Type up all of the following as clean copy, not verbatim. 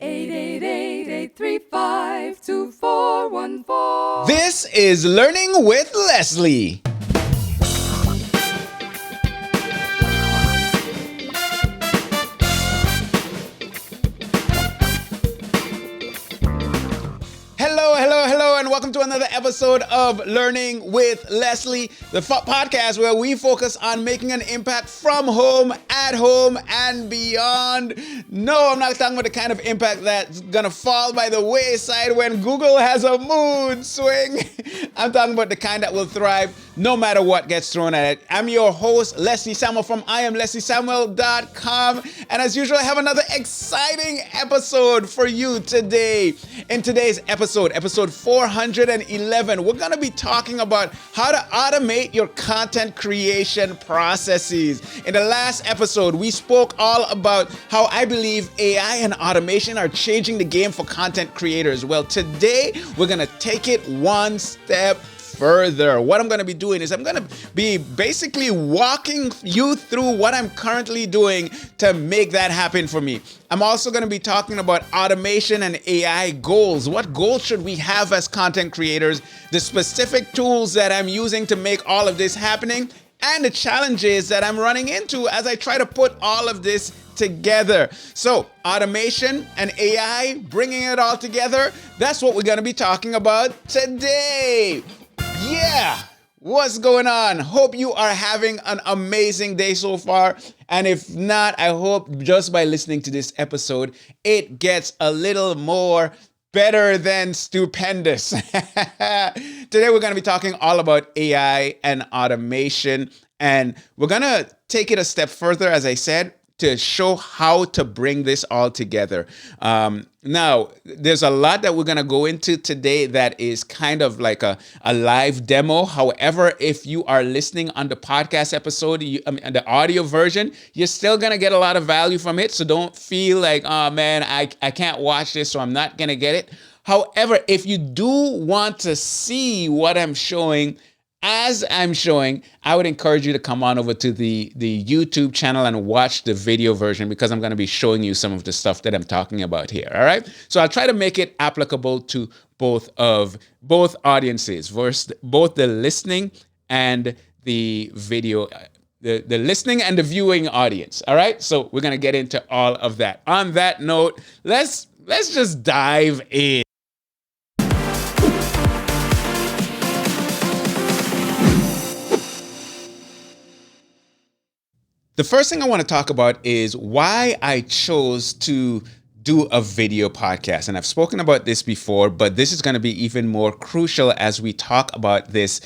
888-835-2414. This is Learning with Leslie. Hello, and welcome to another episode of Learning with Leslie, the podcast where we focus on making an impact from home, at home, and beyond. No, I'm not talking about the kind of impact that's gonna fall by the wayside when Google has a mood swing. I'm talking about the kind that will thrive no matter what gets thrown at it. I'm your host, Leslie Samuel from IamLeslieSamuel.com, and as usual, I have another exciting episode for you today. In today's episode 411, we're going to be talking about how to automate your content creation processes. In the last episode, we spoke all about how I believe AI and automation are changing the game for content creators. Well, today, we're going to take it one step further. What I'm going to be doing is I'm going to be basically walking you through what I'm currently doing to make that happen for me. I'm also going to be talking about automation and AI goals. What goals should we have as content creators? The specific tools that I'm using to make all of this happening, and the challenges that I'm running into as I try to put all of this together. So, automation and AI, bringing it all together, that's what we're going to be talking about today. Yeah, what's going on? Hope you are having an amazing day so far. And if not, I hope just by listening to this episode, it gets a little more better than stupendous. Today, we're going to be talking all about AI and automation. And we're going to take it a step further, as I said, to show how to bring this all together. Now, there's a lot that we're going to go into today that is kind of like a live demo. However, if you are listening on the podcast episode, the audio version, you're still going to get a lot of value from it. So don't feel like, oh man, I can't watch this, so I'm not going to get it. However, if you do want to see what I'm showing, as I'm showing, I would encourage you to come on over to the YouTube channel and watch the video version, because I'm going to be showing you some of the stuff that I'm talking about here. All right. So I'll try to make it applicable to both audiences, both the listening and the video, the listening and the viewing audience. All right. So we're going to get into all of that. On that note, let's just dive in. The first thing I want to talk about is why I chose to do a video podcast. And I've spoken about this before, but this is going to be even more crucial as we talk about this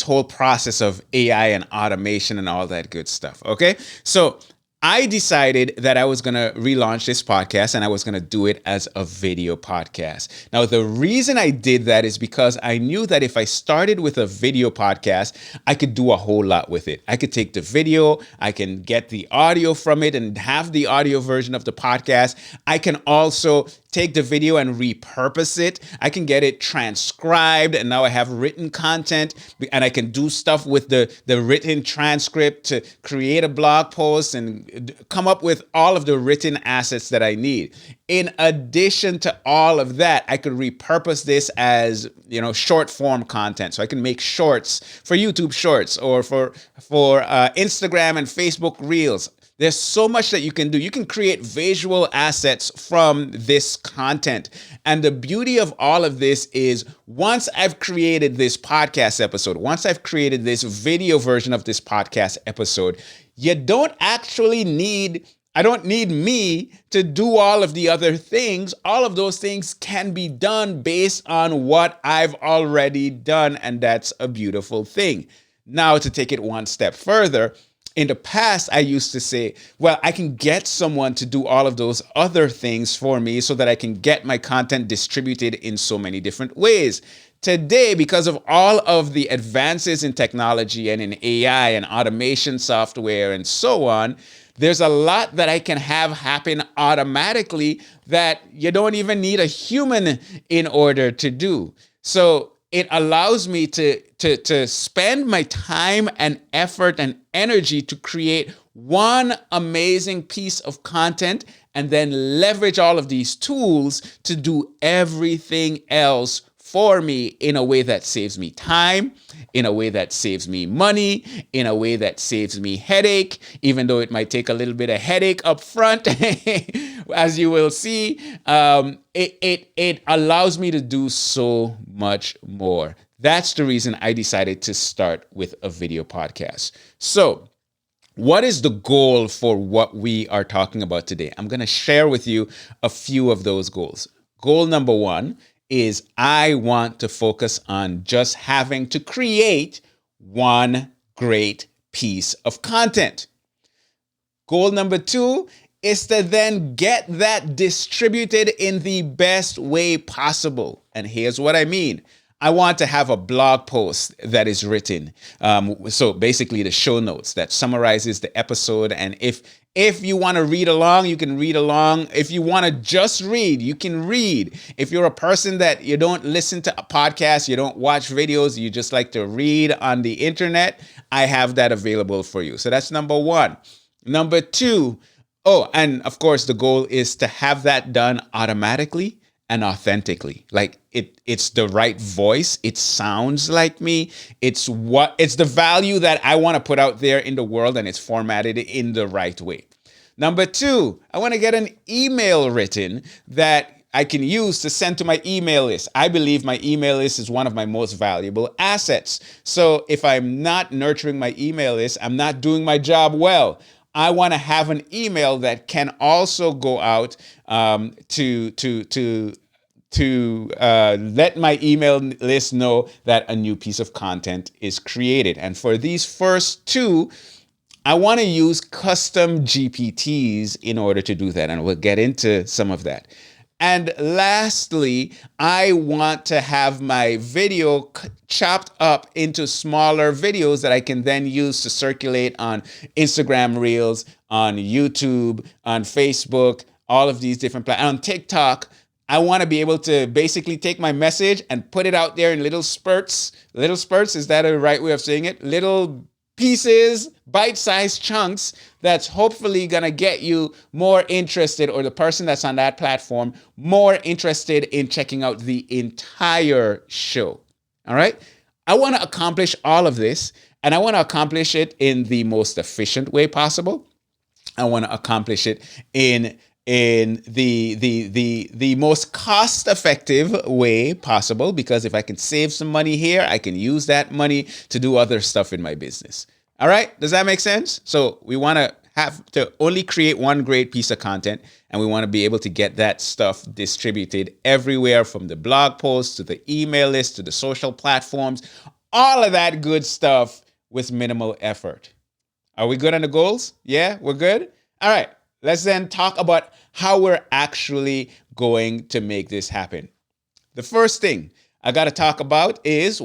whole process of AI and automation and all that good stuff. Okay, so I decided that I was going to relaunch this podcast and I was going to do it as a video podcast. Now, the reason I did that is because I knew that if I started with a video podcast, I could do a whole lot with it. I could take the video, I can get the audio from it and have the audio version of the podcast. I can also take the video and repurpose it. I can get it transcribed, and now I have written content, and I can do stuff with the written transcript to create a blog post and come up with all of the written assets that I need. In addition to all of that, I could repurpose this as, short form content. So I can make shorts for YouTube Shorts or for Instagram and Facebook Reels. There's so much that you can do. You can create visual assets from this content. And the beauty of all of this is once I've created this podcast episode, once I've created this video version of this podcast episode, you don't actually need I don't need me to do all of the other things. All of those things can be done based on what I've already done, and that's a beautiful thing. Now, to take it one step further, in the past, I used to say, well, I can get someone to do all of those other things for me so that I can get my content distributed in so many different ways. Today, because of all of the advances in technology and in AI and automation software and so on, there's a lot that I can have happen automatically that you don't even need a human in order to do. So it allows me to spend my time and effort and energy to create one amazing piece of content and then leverage all of these tools to do everything else for me in a way that saves me time, in a way that saves me money, in a way that saves me headache, even though it might take a little bit of headache up front, as you will see. It allows me to do so much more. That's the reason I decided to start with a video podcast. So, what is the goal for what we are talking about today? I'm going to share with you a few of those goals. Goal number one is I want to focus on just having to create one great piece of content. Goal number two is to then get that distributed in the best way possible. And here's what I mean. I want to have a blog post that is written. So basically the show notes that summarizes the episode. And if you want to read along, you can read along. If you want to just read, you can read. If you're a person that you don't listen to a podcast, you don't watch videos, you just like to read on the internet, I have that available for you. So that's number one. Number two, and of course the goal is to have that done automatically and authentically. Like it's the right voice. It sounds like me. It's the value that I want to put out there in the world, and it's formatted in the right way. Number two, I want to get an email written that I can use to send to my email list. I believe my email list is one of my most valuable assets. So if I'm not nurturing my email list, I'm not doing my job well. I want to have an email that can also go out to let my email list know that a new piece of content is created. And for these first two, I want to use custom GPTs in order to do that. And we'll get into some of that. And lastly, I want to have my video chopped up into smaller videos that I can then use to circulate on Instagram Reels, on YouTube, on Facebook, all of these different platforms, on TikTok. I want to be able to basically take my message and put it out there in little spurts. Little spurts, is that a right way of saying it? Little pieces, bite-sized chunks that's hopefully going to get you more interested, or the person that's on that platform more interested in checking out the entire show. All right? I want to accomplish all of this, and I want to accomplish it in the most efficient way possible. I want to accomplish it in the most cost-effective way possible, because if I can save some money here, I can use that money to do other stuff in my business. All right? Does that make sense? So we want to have to only create one great piece of content, and we want to be able to get that stuff distributed everywhere, from the blog posts to the email list to the social platforms, all of that good stuff with minimal effort. Are we good on the goals? Yeah, we're good? All right. Let's then talk about how we're actually going to make this happen. The first thing I got to talk about is,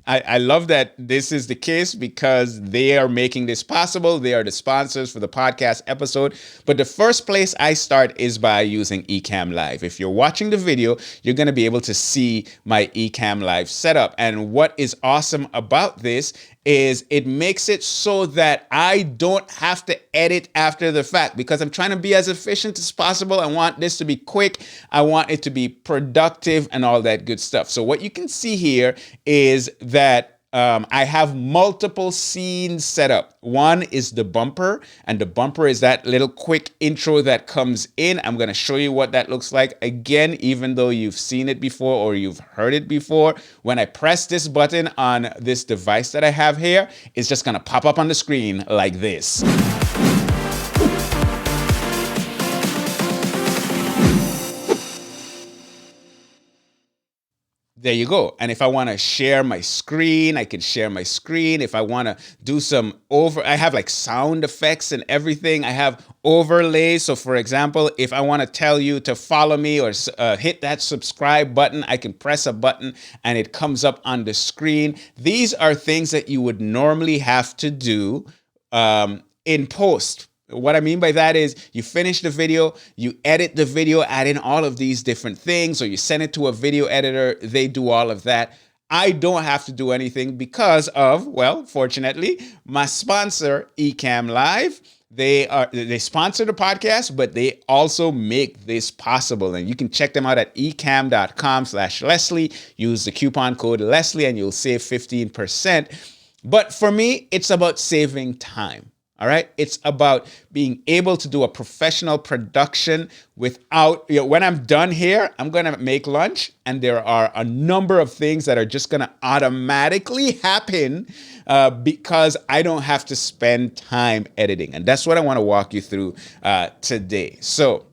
I love that this is the case because they are making this possible. They are the sponsors for the podcast episode. But the first place I start is by using Ecamm Live. If you're watching the video, you're going to be able to see my Ecamm Live setup. And what is awesome about this is it makes it so that I don't have to edit after the fact, because I'm trying to be as efficient as possible. I want this to be quick. I want it to be productive and all that good stuff. So what you can see here is that I have multiple scenes set up. One is the bumper, and the bumper is that little quick intro that comes in. I'm going to show you what that looks like. Again, even though you've seen it before or you've heard it before, when I press this button on this device that I have here, it's just going to pop up on the screen like this. There you go. And if I want to share my screen, I can share my screen. If I want to do I have like sound effects and everything. I have overlays. So for example, if I want to tell you to follow me or hit that subscribe button, I can press a button and it comes up on the screen. These are things that you would normally have to do in post. What I mean by that is you finish the video, you edit the video, add in all of these different things, or you send it to a video editor, they do all of that. I don't have to do anything because of, well, fortunately, my sponsor, Ecamm Live. They sponsor the podcast, but they also make this possible. And you can check them out at ecamm.com/Leslie. Use the coupon code Leslie and you'll save 15%. But for me, it's about saving time. All right. It's about being able to do a professional production without, when I'm done here, I'm going to make lunch and there are a number of things that are just going to automatically happen because I don't have to spend time editing. And that's what I want to walk you through today. So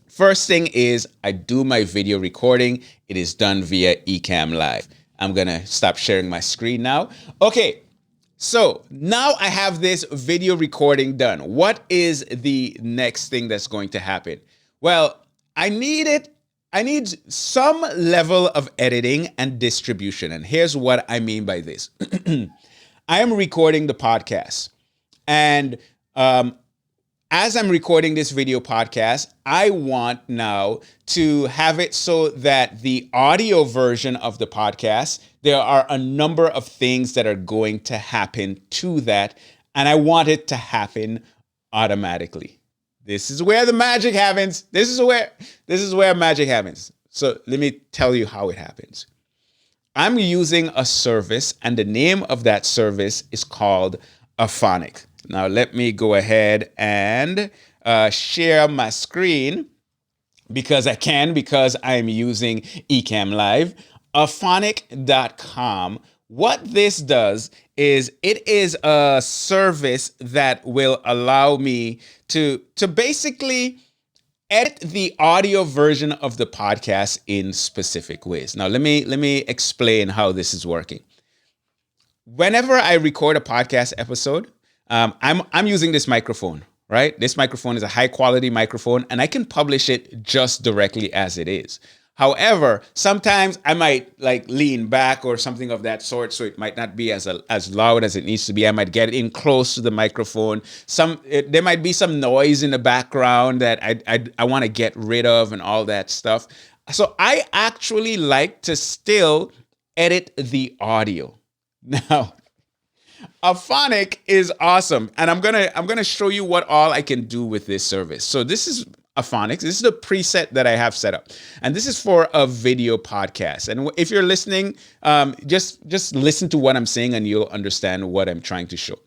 first thing is I do my video recording. It is done via Ecamm Live. I'm going to stop sharing my screen now. Okay. So now I have this video recording done. What is the next thing that's going to happen? Well, I need some level of editing and distribution. And here's what I mean by this. I am recording the podcast. And as I'm recording this video podcast, I want now to have it so that the audio version of the podcast, there are a number of things that are going to happen to that, and I want it to happen automatically. This is where the magic happens. This is where magic happens. So let me tell you how it happens. I'm using a service, and the name of that service is called Auphonic. Now let me go ahead and share my screen because I'm using Ecamm Live. Auphonic.com. What this does is it is a service that will allow me to basically edit the audio version of the podcast in specific ways. Now let me explain how this is working. Whenever I record a podcast episode, I'm using this microphone, right? This microphone is a high quality microphone and I can publish it just directly as it is. However, sometimes I might lean back or something of that sort, so it might not be as loud as it needs to be. I might get in close to the microphone. There might be some noise in the background that I want to get rid of and all that stuff. So I actually like to still edit the audio. Now, Auphonic is awesome, and I'm gonna show you what all I can do with this service. So this is Auphonic. This is the preset that I have set up, and this is for a video podcast. And if you're listening, just listen to what I'm saying, and you'll understand what I'm trying to show.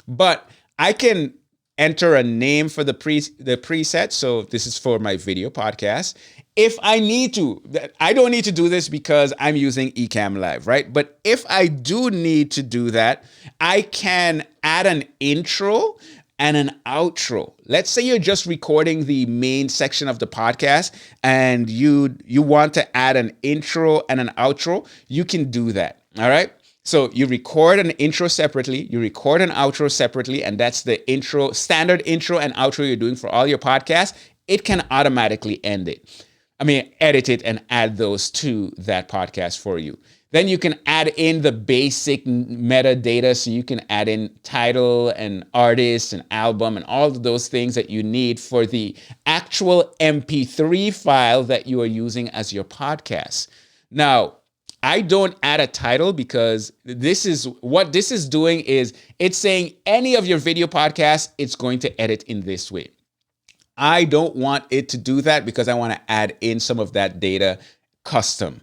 But I can enter a name for the preset. So this is for my video podcast. If I need to, I don't need to do this because I'm using Ecamm Live, right? But if I do need to do that, I can add an intro and an outro. Let's say you're just recording the main section of the podcast and you want to add an intro and an outro, you can do that, all right? So you record an intro separately, you record an outro separately, and that's the intro, standard intro and outro you're doing for all your podcasts. It can automatically edit it and add those to that podcast for you. Then you can add in the basic metadata. So you can add in title and artist and album and all of those things that you need for the actual MP3 file that you are using as your podcast. Now, I don't add a title because this is doing is it's saying any of your video podcasts, it's going to edit in this way. I don't want it to do that because I want to add in some of that data custom.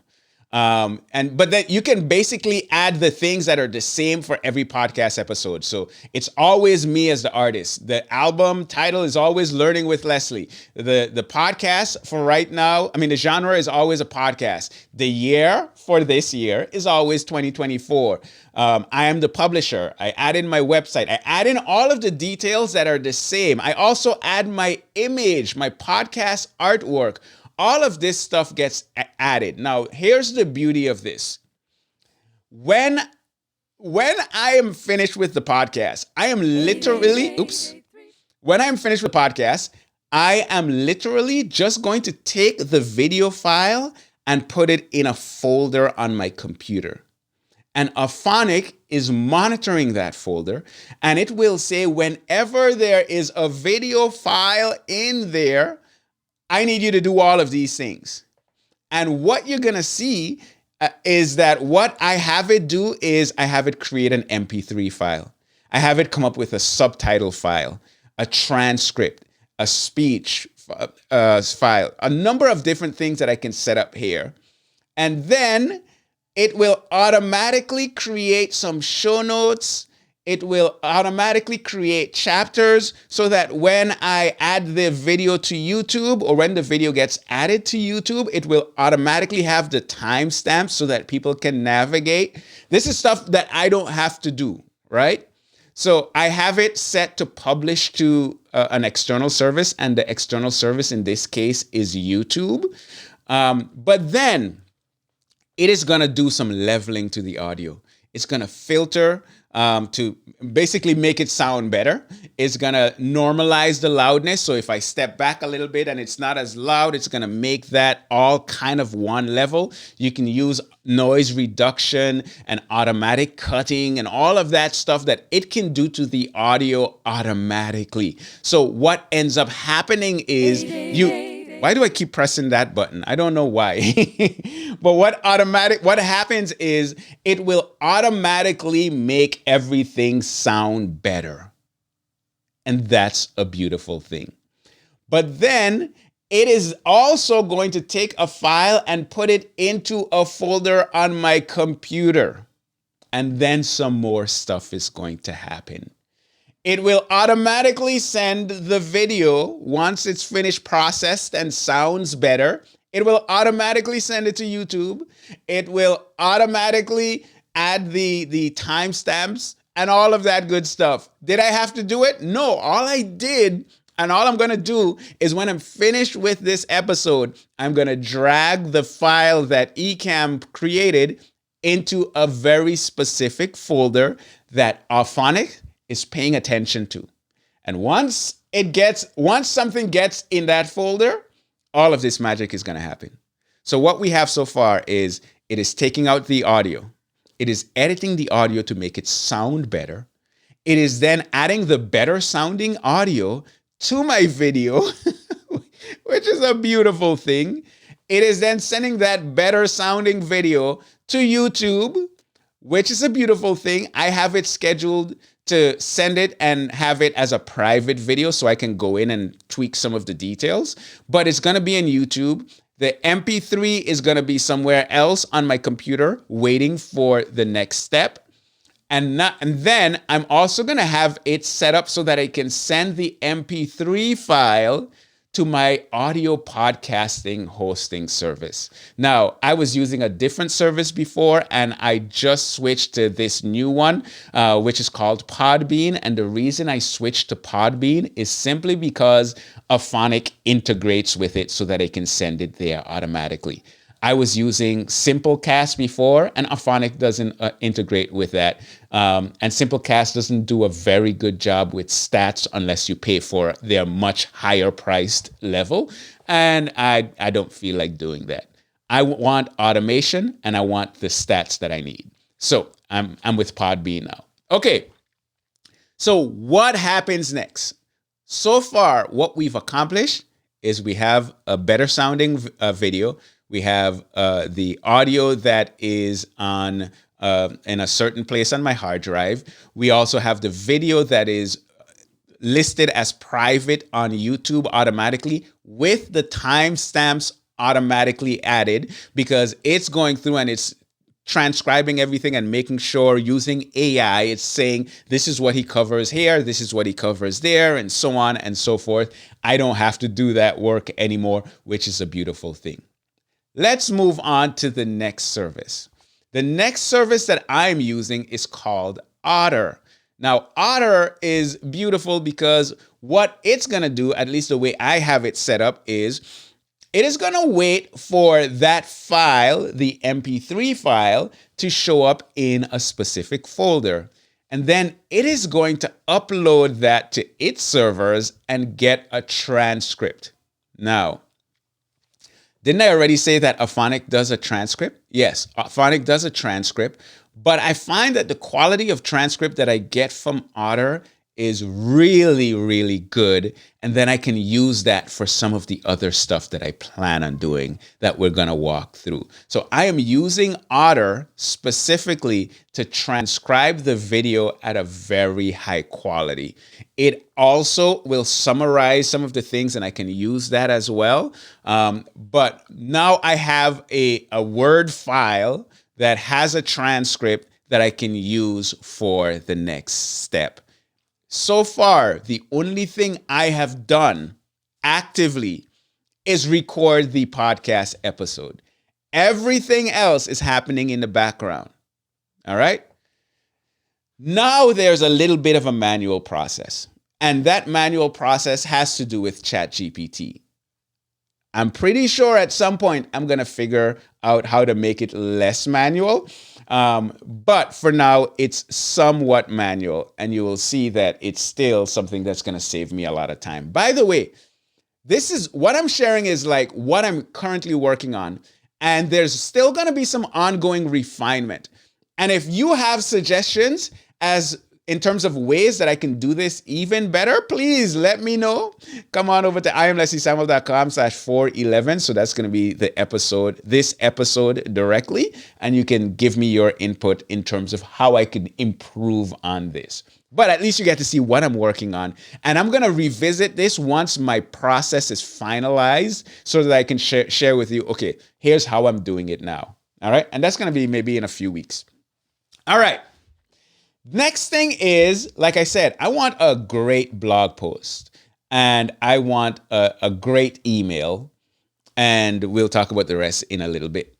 But then you can basically add the things that are the same for every podcast episode. So it's always me as the artist. The album title is always Learning with Leslie. The podcast for right now, the genre is always a podcast. The year for this year is always 2024. I am the publisher. I add in my website. I add in all of the details that are the same. I also add my image, my podcast artwork. All of this stuff gets added. Now, here's the beauty of this. When I am finished with the podcast, when I'm finished with the podcast, I am literally just going to take the video file and put it in a folder on my computer. And Auphonic is monitoring that folder, and it will say whenever there is a video file in there, I need you to do all of these things. And what you're going to see is that what I have it do is I have it create an MP3 file. I have it come up with a subtitle file, a transcript, a speech file, a number of different things that I can set up here. And then it will automatically create some show notes. It will automatically create chapters so that when I add the video to YouTube, or when the video gets added to YouTube, it will automatically have the timestamp so that people can navigate. This is stuff that I don't have to do, right? So I have it set to publish to an external service, and the external service in this case is YouTube. But then it is going to do some leveling to the audio. It's going to filter to basically make it sound better. It's going to normalize the loudness. So if I step back a little bit and it's not as loud, it's going to make that all kind of one level. You can use noise reduction and automatic cutting and all of that stuff that it can do to the audio automatically. So what ends up happening is why do I keep pressing that button? I don't know why. But what happens is it will automatically make everything sound better. And that's a beautiful thing. But then it is also going to take a file and put it into a folder on my computer. And then some more stuff is going to happen. It will automatically send the video once it's finished, processed, and sounds better. It will automatically send it to YouTube. It will automatically add the timestamps and all of that good stuff. Did I have to do it? No, all I did and all I'm going to do is when I'm finished with this episode, I'm going to drag the file that Ecamm created into a very specific folder that Auphonic is paying attention to. And once something gets in that folder, all of this magic is going to happen. So what we have so far is it is taking out the audio. It is editing the audio to make it sound better. It is then adding the better sounding audio to my video, which is a beautiful thing. It is then sending that better sounding video to YouTube, which is a beautiful thing. I have it scheduled to send it and have it as a private video so I can go in and tweak some of the details. But it's going to be in YouTube. The MP3 is going to be somewhere else on my computer waiting for the next step. And then I'm also going to have it set up so that I can send the MP3 file to my audio podcasting hosting service. Now, I was using a different service before, and I just switched to this new one, which is called Podbean. And the reason I switched to Podbean is simply because Auphonic integrates with it so that I can send it there automatically. I was using Simplecast before, and Auphonic doesn't integrate with that. And Simplecast doesn't do a very good job with stats unless you pay for their much higher priced level. And I don't feel like doing that. I want automation and I want the stats that I need. So I'm with Podbean now. Okay. So what happens next? So far, what we've accomplished is we have a better sounding video. We have the audio that is on in a certain place on my hard drive. We also have the video that is listed as private on YouTube automatically with the timestamps automatically added because it's going through and it's transcribing everything and making sure using AI, it's saying this is what he covers here, this is what he covers there, and so on and so forth. I don't have to do that work anymore, which is a beautiful thing. Let's move on to the next service. The next service that I'm using is called Otter. Now, Otter is beautiful because what it's going to do, at least the way I have it set up, is it is going to wait for that file, the MP3 file, to show up in a specific folder. And then it is going to upload that to its servers and get a transcript. Now, didn't I already say that Auphonic does a transcript? Yes, Auphonic does a transcript, but I find that the quality of transcript that I get from Otter is really, really good. And then I can use that for some of the other stuff that I plan on doing that we're going to walk through. So I am using Otter specifically to transcribe the video at a very high quality. It also will summarize some of the things, and I can use that as well. But now I have a Word file that has a transcript that I can use for the next step. So far, the only thing I have done actively is record the podcast episode. Everything else is happening in the background. All right? Now there's a little bit of a manual process, and that manual process has to do with ChatGPT. I'm pretty sure at some point I'm going to figure out how to make it less manual. But for now, it's somewhat manual, and you will see that it's still something that's going to save me a lot of time. By the way, this is what I'm sharing is like what I'm currently working on, and there's still going to be some ongoing refinement. And if you have suggestions as in terms of ways that I can do this even better, please let me know. Come on over to iamlesliesamuel.com/411. So that's going to be this episode directly. And you can give me your input in terms of how I can improve on this. But at least you get to see what I'm working on. And I'm going to revisit this once my process is finalized so that I can share with you, okay, here's how I'm doing it now. All right. And that's going to be maybe in a few weeks. All right. Next thing is, like I said, I want a great blog post and I want a great email, and we'll talk about the rest in a little bit.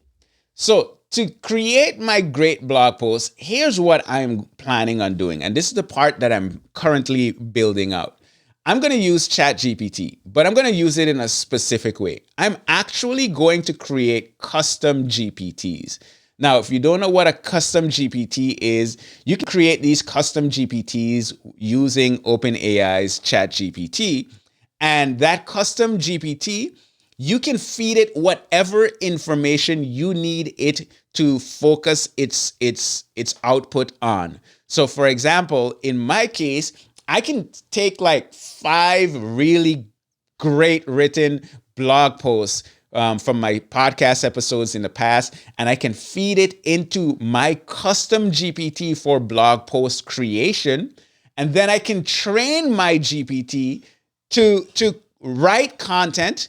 So to create my great blog post, here's what I'm planning on doing. And this is the part that I'm currently building out. I'm going to use ChatGPT, but I'm going to use it in a specific way. I'm actually going to create custom GPTs. Now, if you don't know what a custom GPT is, you can create these custom GPTs using OpenAI's ChatGPT. And that custom GPT, you can feed it whatever information you need it to focus its output on. So for example, in my case, I can take like 5 really great written blog posts from my podcast episodes in the past, and I can feed it into my custom GPT for blog post creation. And then I can train my GPT to write content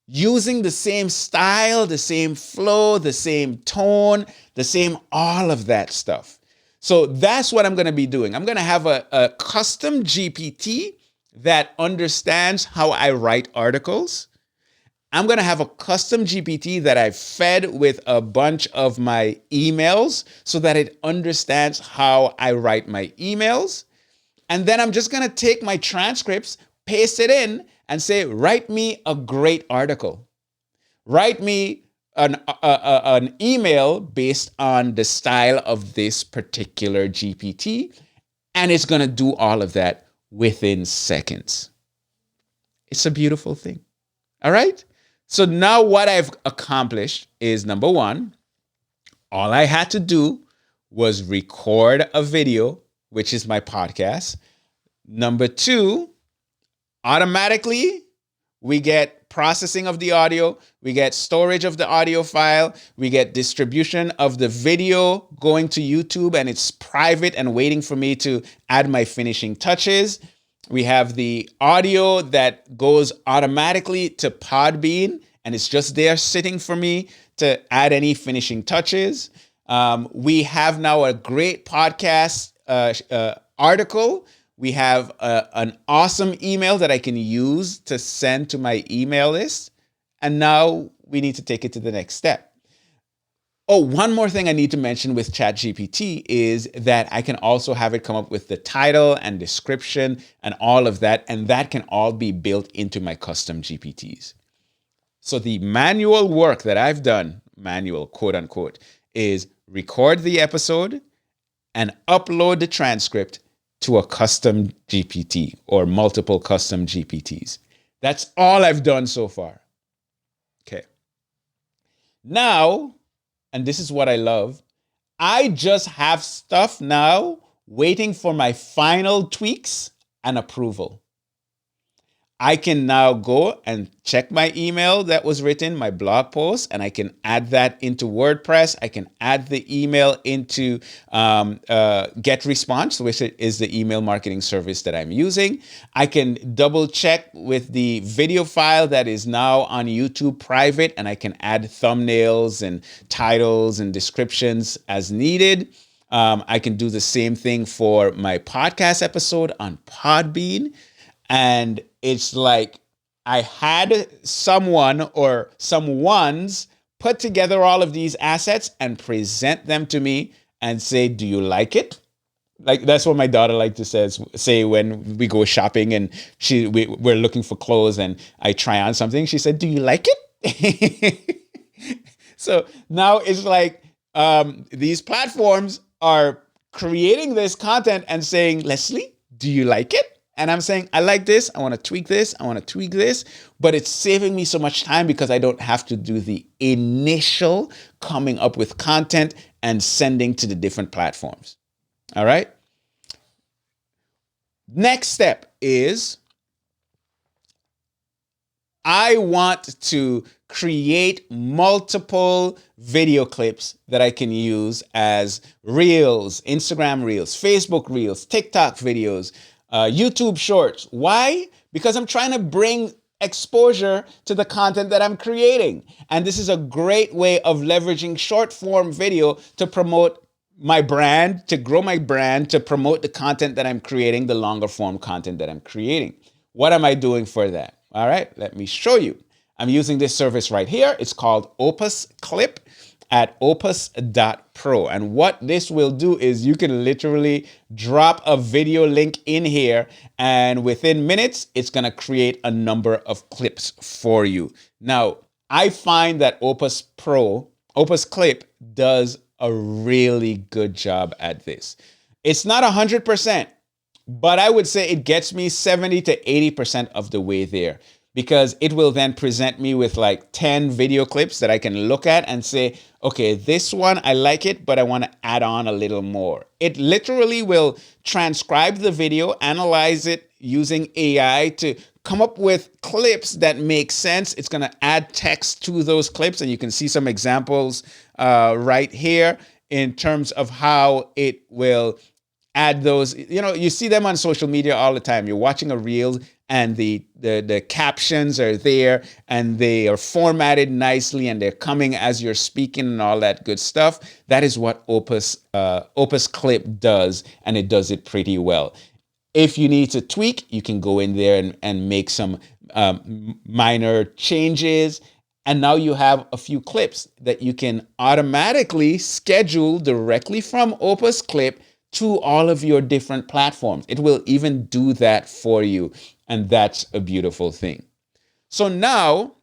using the same style, the same flow, the same tone, the same all of that stuff. So that's what I'm going to be doing. I'm going to have a custom GPT that understands how I write articles. I'm going to have a custom GPT that I've fed with a bunch of my emails so that it understands how I write my emails. And then I'm just going to take my transcripts, paste it in, and say, write me a great article. Write me an email based on the style of this particular GPT. And it's going to do all of that within seconds. It's a beautiful thing. All right? So now what I've accomplished is, number one, all I had to do was record a video, which is my podcast. Number two, automatically we get processing of the audio, we get storage of the audio file, we get distribution of the video going to YouTube, and it's private and waiting for me to add my finishing touches. We have the audio that goes automatically to Podbean, and it's just there sitting for me to add any finishing touches. We have now a great podcast article. We have an awesome email that I can use to send to my email list. And now we need to take it to the next step. Oh, one more thing I need to mention with ChatGPT is that I can also have it come up with the title and description and all of that. And that can all be built into my custom GPTs. So the manual work that I've done, manual, quote unquote, is record the episode and upload the transcript to a custom GPT or multiple custom GPTs. That's all I've done so far. Okay. Now, and this is what I love, I just have stuff now waiting for my final tweaks and approval. I can now go and check my email that was written, my blog post, and I can add that into WordPress. I can add the email into GetResponse, which is the email marketing service that I'm using. I can double check with the video file that is now on YouTube private, and I can add thumbnails and titles and descriptions as needed. I can do the same thing for my podcast episode on Podbean. And it's like I had someone or someone's put together all of these assets and present them to me and say, do you like it? Like, that's what my daughter likes to say when we go shopping and we're looking for clothes and I try on something. She said, do you like it? So now it's like these platforms are creating this content and saying, Leslie, do you like it? And I'm saying, I like this. I want to tweak this. I want to tweak this. But it's saving me so much time because I don't have to do the initial coming up with content and sending to the different platforms. All right. Next step is I want to create multiple video clips that I can use as Reels, Instagram Reels, Facebook Reels, TikTok videos, YouTube Shorts. Why? Because I'm trying to bring exposure to the content that I'm creating. And this is a great way of leveraging short form video to promote my brand, to grow my brand, to promote the content that I'm creating, the longer form content that I'm creating. What am I doing for that? All right, let me show you. I'm using this service right here. It's called Opus Clip at opus.pro. And what this will do is you can literally drop a video link in here, and within minutes, it's going to create a number of clips for you. Now, I find that Opus Clip does a really good job at this. It's not 100%, but I would say it gets me 70 to 80% of the way there, because it will then present me with like 10 video clips that I can look at and say, okay, this one, I like it, but I want to add on a little more. It literally will transcribe the video, analyze it using AI to come up with clips that make sense. It's going to add text to those clips, and you can see some examples right here in terms of how it will add those. You know, you see them on social media all the time. You're watching a reel and the captions are there and they are formatted nicely and they're coming as you're speaking and all that good stuff. That is what Opus Clip does, and it does it pretty well. If you need to tweak, you can go in there and make some minor changes. And now you have a few clips that you can automatically schedule directly from Opus Clip to all of your different platforms. It will even do that for you. And that's a beautiful thing. So now,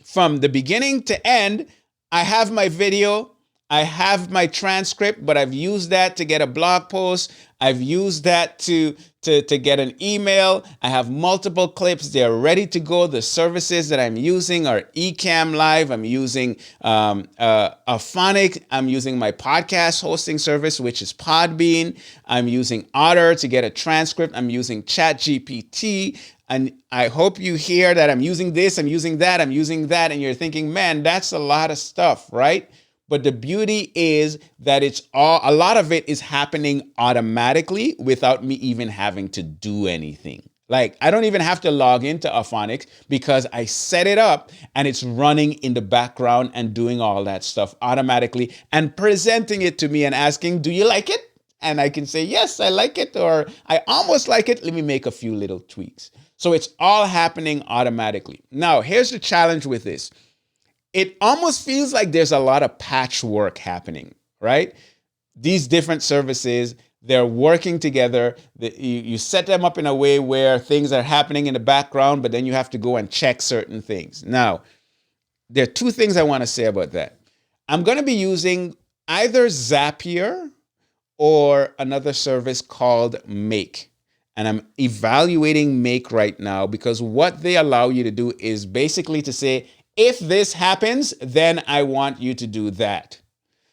from the beginning to end, I have my video, I have my transcript, but I've used that to get a blog post. I've used that to get an email. I have multiple clips. They're ready to go. The services that I'm using are Ecamm Live. I'm using Auphonic. I'm using my podcast hosting service, which is Podbean. I'm using Otter to get a transcript. I'm using ChatGPT. And I hope you hear that I'm using this, I'm using that, I'm using that. And you're thinking, man, that's a lot of stuff, right? But the beauty is that a lot of it is happening automatically without me even having to do anything. Like, I don't even have to log into Auphonic because I set it up and it's running in the background and doing all that stuff automatically and presenting it to me and asking, do you like it? And I can say, yes, I like it, or I almost like it. Let me make a few little tweaks. So it's all happening automatically. Now, here's the challenge with this. It almost feels like there's a lot of patchwork happening, right? These different services, they're working together. You set them up in a way where things are happening in the background, but then you have to go and check certain things. Now, there are two things I want to say about that. I'm going to be using either Zapier or another service called Make. And I'm evaluating Make right now because what they allow you to do is basically to say, if this happens, then I want you to do that.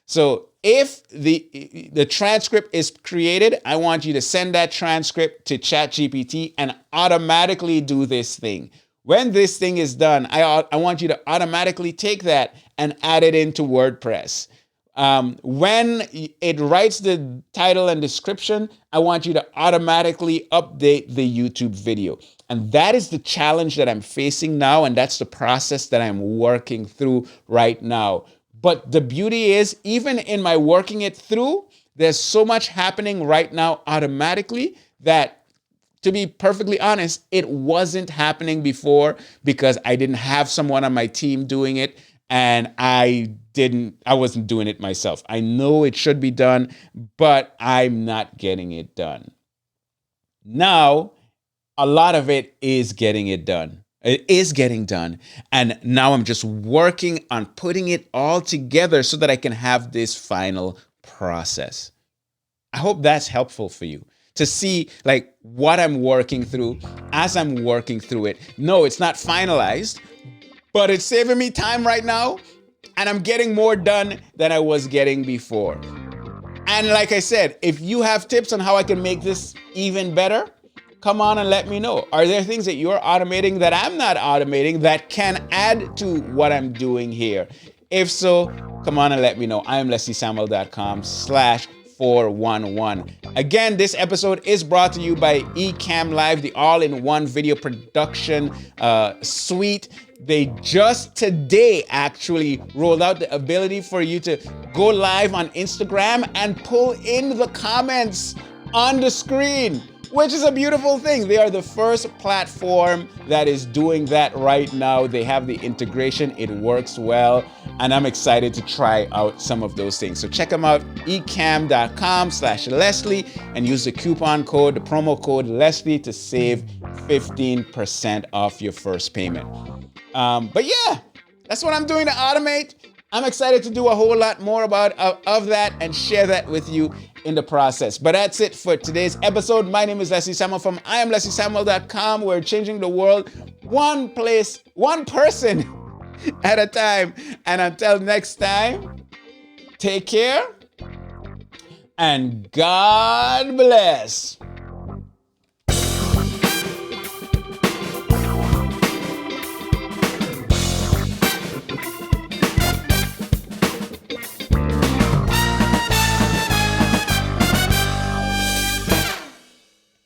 So if the transcript is created, I want you to send that transcript to ChatGPT and automatically do this thing. When this thing is done, I want you to automatically take that and add it into WordPress. When it writes the title and description, I want you to automatically update the YouTube video. And that is the challenge that I'm facing now, and that's the process that I'm working through right now. But the beauty is, even in my working it through, there's so much happening right now automatically that, to be perfectly honest, it wasn't happening before because I didn't have someone on my team doing it, and I wasn't doing it myself. I know it should be done, but I'm not getting it done. Now, a lot of it is getting it done. It is getting done. And now I'm just working on putting it all together so that I can have this final process. I hope that's helpful for you to see like what I'm working through as I'm working through it. No, it's not finalized, but it's saving me time right now. And I'm getting more done than I was getting before. And like I said, if you have tips on how I can make this even better, come on and let me know. Are there things that you're automating that I'm not automating that can add to what I'm doing here? If so, come on and let me know. I am lesliesamuel.com/411. Again, this episode is brought to you by Ecamm Live, the all-in-one video production suite. They just today actually rolled out the ability for you to go live on Instagram and pull in the comments on the screen, which is a beautiful thing. They are the first platform that is doing that right now. They have the integration. It works well. And I'm excited to try out some of those things. So check them out, ecamm.com/Leslie, and use the coupon code, the promo code Leslie, to save 15% off your first payment. But yeah, that's what I'm doing to automate. I'm excited to do a whole lot more of that and share that with you in the process. But that's it for today's episode. My name is Leslie Samuel from IamLeslieSamuel.com. We're changing the world one person at a time. And until next time, take care and God bless.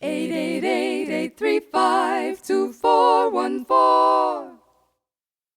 Eight, 8, 8, 8, 3, 5, 2, 4.